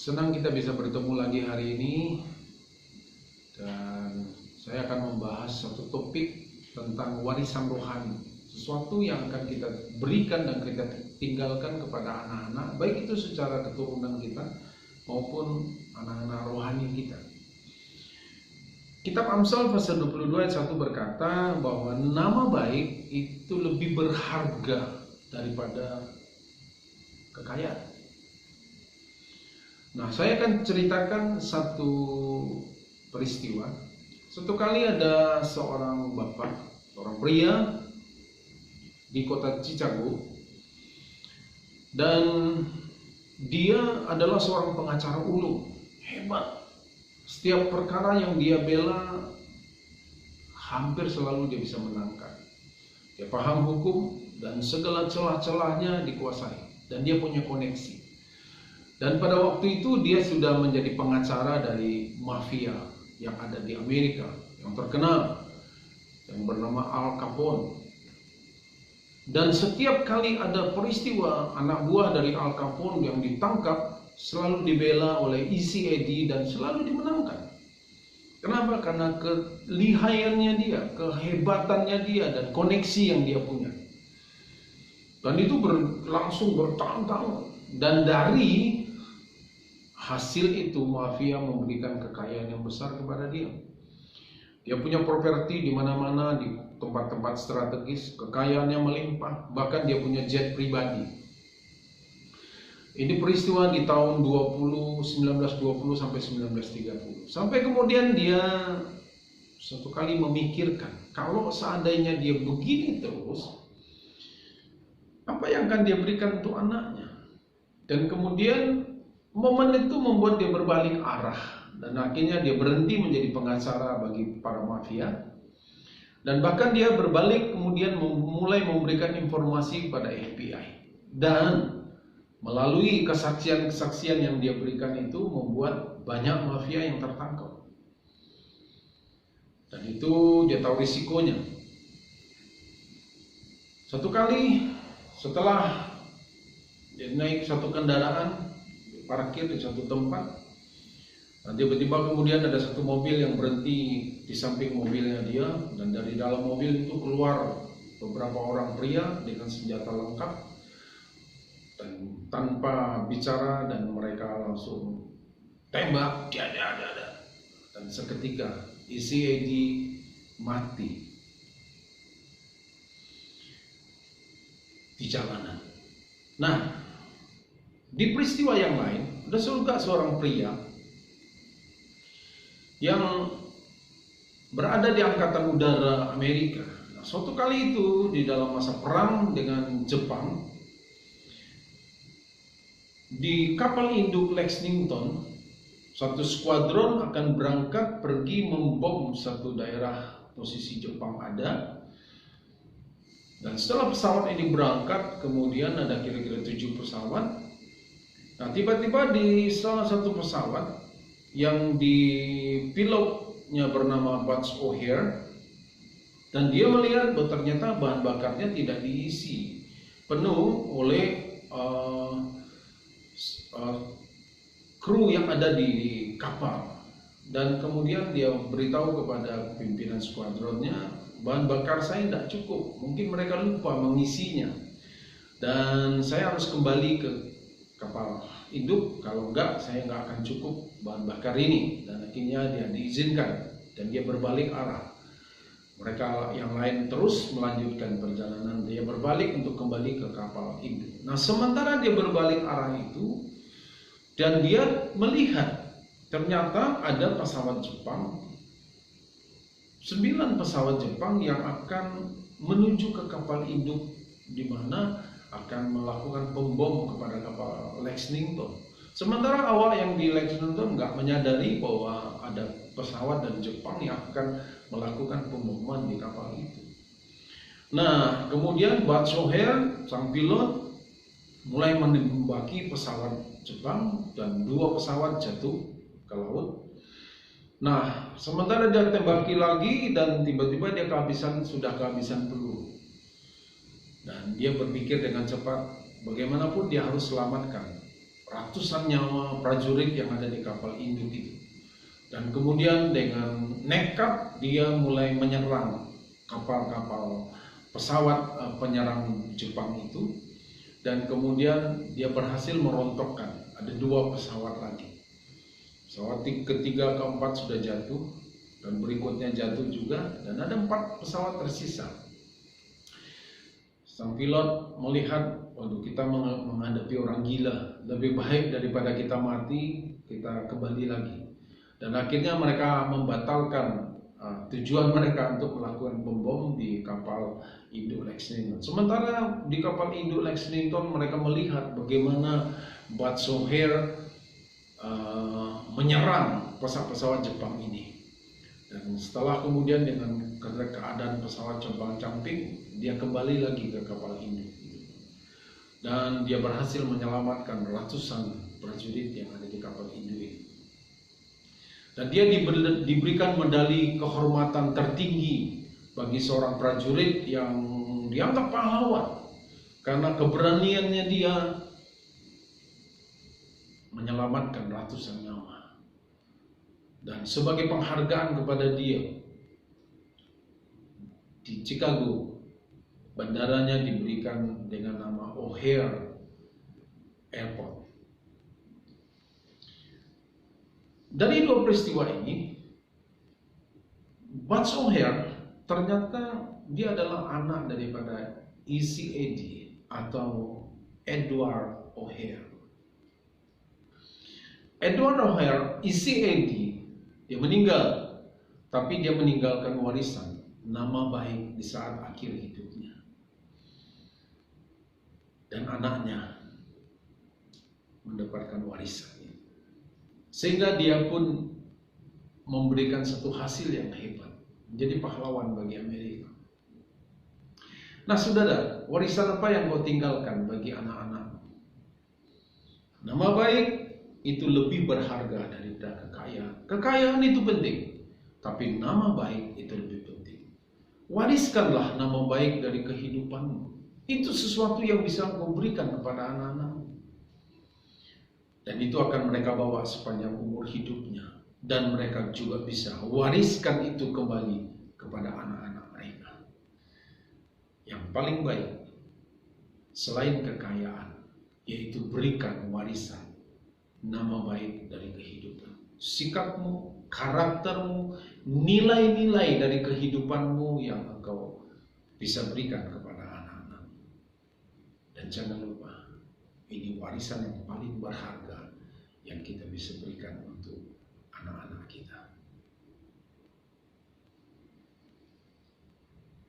Senang kita bisa bertemu lagi hari ini, dan saya akan membahas satu topik tentang warisan rohani, sesuatu yang akan kita berikan dan kita tinggalkan kepada anak-anak, baik itu secara keturunan kita maupun anak-anak rohani kita. Kitab Amsal pasal 22 ayat 1 berkata bahwa nama baik itu lebih berharga daripada kekayaan. Nah, saya akan ceritakan satu peristiwa. Suatu kali ada seorang bapak, seorang pria di kota Chicago, dan dia adalah seorang pengacara ulung hebat. Setiap perkara yang dia bela hampir selalu dia bisa menangkan. Dia paham hukum dan segala celah-celahnya dikuasai, dan dia punya koneksi. Dan pada waktu itu dia sudah menjadi pengacara dari mafia yang ada di Amerika yang terkenal, yang bernama Al Capone. Dan setiap kali ada peristiwa anak buah dari Al Capone yang ditangkap, selalu dibela oleh ECAD dan selalu dimenangkan. Kenapa? Karena kelihayannya dia, kehebatannya dia, dan koneksi yang dia punya. Dan itu berlangsung bertahun-tahun. Dan dari hasil itu mafia memberikan kekayaan yang besar kepada dia. Dia punya properti di mana-mana, di tempat-tempat strategis, kekayaannya melimpah, bahkan dia punya jet pribadi. Ini peristiwa di tahun 1920 sampai 1930. Sampai kemudian dia satu kali memikirkan, kalau seandainya dia begini terus, apa yang akan dia berikan untuk anaknya? Dan kemudian momen itu membuat dia berbalik arah, dan akhirnya dia berhenti menjadi pengacara bagi para mafia, dan bahkan dia berbalik kemudian mulai memberikan informasi kepada FBI. Dan melalui kesaksian-kesaksian yang dia berikan itu membuat banyak mafia yang tertangkap. Dan itu dia tahu risikonya. Satu kali setelah dia naik satu kendaraan, parkir di satu tempat, dan tiba-tiba kemudian ada satu mobil yang berhenti di samping mobilnya dia, dan dari dalam mobil itu keluar beberapa orang pria dengan senjata lengkap dan tanpa bicara, dan mereka langsung tembak, dan seketika ECAD mati di jalanan. Nah, di peristiwa yang lain, ada juga seorang pria yang berada di Angkatan Udara Amerika. Nah, suatu kali itu di dalam masa perang dengan Jepang, di kapal induk Lexington, satu skuadron akan berangkat pergi membom satu daerah posisi Jepang ada. Dan setelah pesawat ini berangkat, kemudian ada kira-kira 7 pesawat. Nah, tiba-tiba di salah satu pesawat yang di pilotnya bernama Buzz O'Hare, dan dia melihat bahwa ternyata bahan bakarnya tidak diisi penuh oleh kru yang ada di kapal. Dan kemudian dia beritahu kepada pimpinan skuadronnya, bahan bakar saya tidak cukup, mungkin mereka lupa mengisinya, dan saya harus kembali ke kapal induk, kalau enggak saya enggak akan cukup bahan bakar ini. Dan akhirnya dia diizinkan dan dia berbalik arah. Mereka yang lain terus melanjutkan perjalanan, dia berbalik untuk kembali ke kapal induk. Nah, sementara dia berbalik arah itu, dan dia melihat ternyata ada pesawat Jepang, 9 pesawat Jepang yang akan menuju ke kapal induk, di mana akan melakukan pembom kepada kapal Lexington. Sementara awal yang di Lexington nggak menyadari bahwa ada pesawat dari Jepang yang akan melakukan pemboman di kapal itu. Nah, kemudian Buzz O'Hare, sang pilot, mulai menembaki pesawat Jepang, dan 2 pesawat jatuh ke laut. Nah, sementara dia tembaki lagi, dan tiba-tiba dia sudah kehabisan peluru. Dan dia berpikir dengan cepat, bagaimanapun dia harus selamatkan ratusan nyawa prajurit yang ada di kapal induk itu. Dan kemudian dengan nekat dia mulai menyerang kapal-kapal pesawat penyerang Jepang itu, dan kemudian dia berhasil merontokkan. Ada 2 pesawat lagi. Pesawat ketiga, keempat sudah jatuh, dan berikutnya jatuh juga, dan ada 4 pesawat tersisa. Sang pilot melihat, waduh, kita menghadapi orang gila, lebih baik daripada kita mati, kita kembali lagi. Dan akhirnya mereka membatalkan tujuan mereka untuk melakukan bom di kapal induk Lexington. Sementara di kapal induk Lexington mereka melihat bagaimana Butz O'Hare menyerang pesawat-pesawat Jepang ini. Dan setelah kemudian dengan keadaan pesawat compang-camping, dia kembali lagi ke kapal induk. Dan dia berhasil menyelamatkan ratusan prajurit yang ada di kapal induk ini. Dan dia diberikan medali kehormatan tertinggi bagi seorang prajurit yang dianggap pahlawan karena keberaniannya dia menyelamatkan ratusan nyawa. Dan sebagai penghargaan kepada dia, di Chicago bandaranya diberikan dengan nama O'Hare Airport. Dari 2 peristiwa ini, Butz O'Hare ternyata dia adalah anak daripada ECAD atau Edward O'Hare. Edward O'Hare, ECAD, dia meninggal, tapi dia meninggalkan warisan, nama baik di saat akhir hidupnya. Dan anaknya mendapatkan warisan. Sehingga dia pun memberikan satu hasil yang hebat, menjadi pahlawan bagi Amerika. Nah saudara, warisan apa yang kau tinggalkan bagi anak-anak? Nama baik itu lebih berharga daripada kekayaan. Kekayaan itu penting, tapi nama baik itu lebih penting. Wariskanlah nama baik dari kehidupanmu. Itu sesuatu yang bisa kau berikan kepada anak-anakmu. Dan itu akan mereka bawa sepanjang umur hidupnya. Dan mereka juga bisa wariskan itu kembali kepada anak-anak mereka. Yang paling baik, selain kekayaan, yaitu berikan warisan nama baik dari kehidupan. Sikapmu, karaktermu, nilai-nilai dari kehidupanmu yang engkau bisa berikan kepada anak-anak. Dan jangan lupa, ini warisan yang paling berharga yang kita bisa berikan